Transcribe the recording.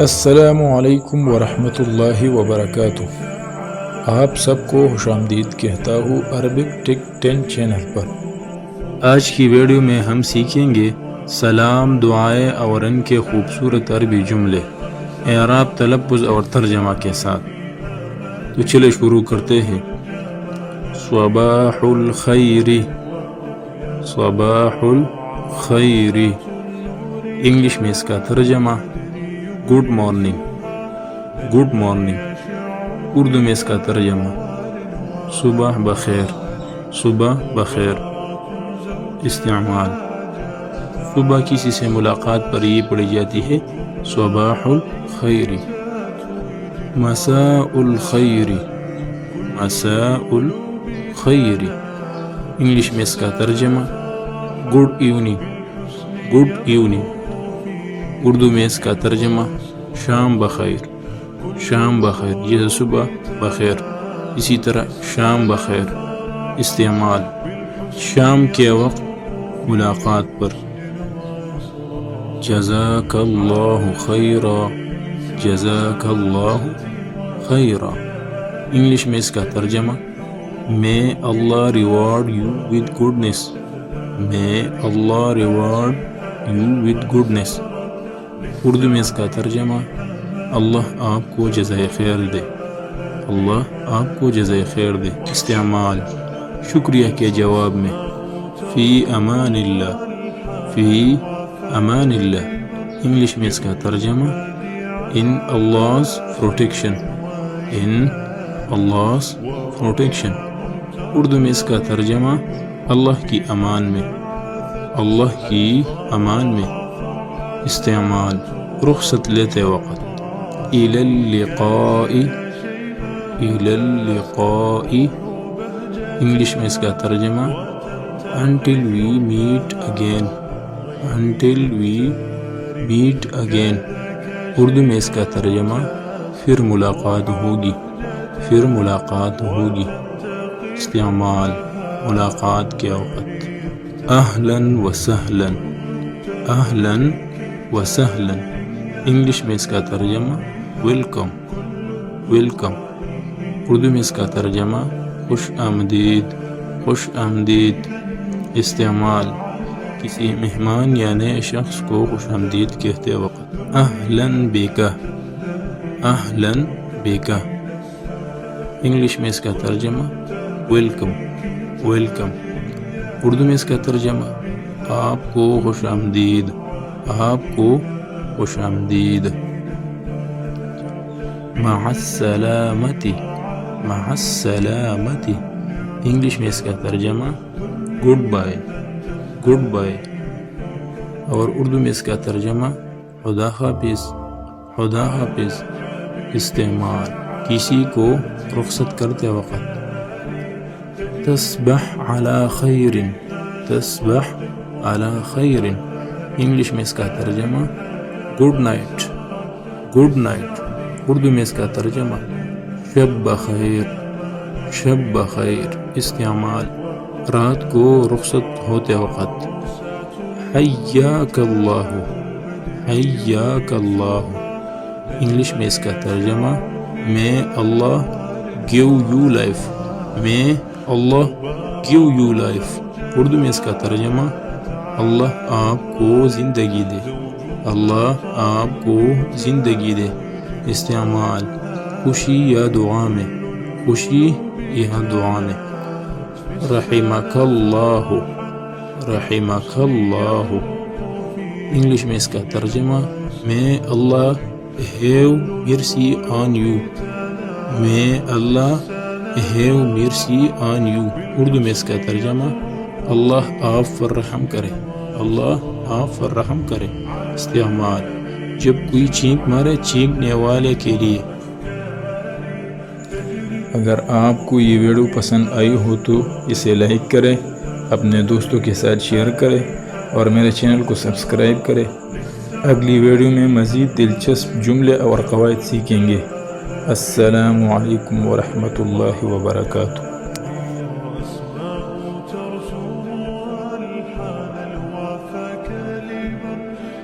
السلام علیکم ورحمۃ اللہ وبرکاتہ۔ آپ سب کو خوش آمدید کہتا ہوں عربک ٹیک 10 چینل پر۔ آج کی ویڈیو میں ہم سیکھیں گے سلام، دعائیں اور ان کے خوبصورت عربی جملے، اعراب، تلفظ اور ترجمہ کے ساتھ۔ تو چلے شروع کرتے ہیں۔ صباح الخیر، صباح الخیر، انگلش میں اس کا ترجمہ good morning, good morning, Urdu میں اس کا ترجمہ صبح بخیر، صبح بخیر۔ استعمال: صبح کسی سے ملاقات پر یہ پڑھی جاتی ہے صباح الخیر۔ مساء الخیر، مساء الخیر، انگلش میں اس کا ترجمہ good evening, good evening, Urdu میں اس کا ترجمہ شام بخیر، شام بخیر، جیسے صبح بخیر اسی طرح شام بخیر۔ استعمال: شام کے وقت ملاقات پر۔ جزاک اللہ خیرا، جزاک اللہ خیرا، انگلش میں اس کا ترجمہ May Allah reward you with goodness، May Allah reward you with goodness، Urdu میں اس کا ترجمہ اللہ آپ کو جزائے خیر دے، اللہ آپ کو جزائے خیر دے۔ استعمال: شکریہ کے جواب میں فی امان اللہ، فی امان اللہ، انگلش میں اس کا ترجمہ ان Allah's protection، ان Allah's protection، اردو میں اس کا ترجمہ اللہ کی امان میں، اللہ کی امان میں۔ استعمال: رخصت لیتے وقت الی اللقاء، الی اللقاء، انگلش میں اس کا ترجمہ until we meet again، until we meet again، Urdu میں اس کا ترجمہ پھر ملاقات ہوگی، پھر ملاقات ہوگی۔ استعمال: ملاقات کے وقت اہلاً وسہلاً، اہلاً وسہلاً، انگلش میں اس کا ترجمہ ویلکم، ویلکم، اردو میں اس کا ترجمہ خوش آمدید، خوش آمدید۔ استعمال: کسی مہمان یا نئے شخص کو خوش آمدید کہتے وقت اہلاً بک، اہلاً بک، انگلش میں اس کا ترجمہ ویلکم، ویلکم، اردو میں اس کا ترجمہ آپ کو خوش آمدید، آپ کو خوش آمدید۔ مع السلامت، مع السلامت، انگلش میں اس کا ترجمہ گڈ بائے، گڈ بائے، اور اردو میں اس کا ترجمہ خدا حافظ، خدا حافظ۔ استعمال: کسی کو رخصت کرتے وقت تصبح علی خیر، تصبح علی خیر، انگلش میں اس کا ترجمہ good night, good night, Urdu میں اس کا ترجمہ شب بخیر، شب بخیر۔ استعمال: رات کو رخصت ہوتے وقت حیاک اللہ، حیاک اللہ، انگلش میں اس کا ترجمہ May Allah give you life، May Allah give you life، Urdu میں اس کا ترجمہ اللہ آپ کو زندگی دے، اللہ آپ کو زندگی دے۔ استعمال: خوشی یا دعا میں، خوشی یا دعا میں۔ رحمک اللہ، رحمک اللہ، انگلش میں اس کا ترجمہ May Allah have mercy on you، May Allah have mercy on you، Urdu میں اس کا ترجمہ اللہ آپ پر رحم کرے، اللہ آپ پر رحم کرے۔ استعمال: جب کوئی چینک مارے چینکنے والے کے لیے۔ اگر آپ کو یہ ویڈیو پسند آئی ہو تو اسے لائک کریں، اپنے دوستوں کے ساتھ شیئر کریں اور میرے چینل کو سبسکرائب کریں۔ اگلی ویڈیو میں مزید دلچسپ جملے اور قواعد سیکھیں گے۔ السلام علیکم ورحمۃ اللہ وبرکاتہ۔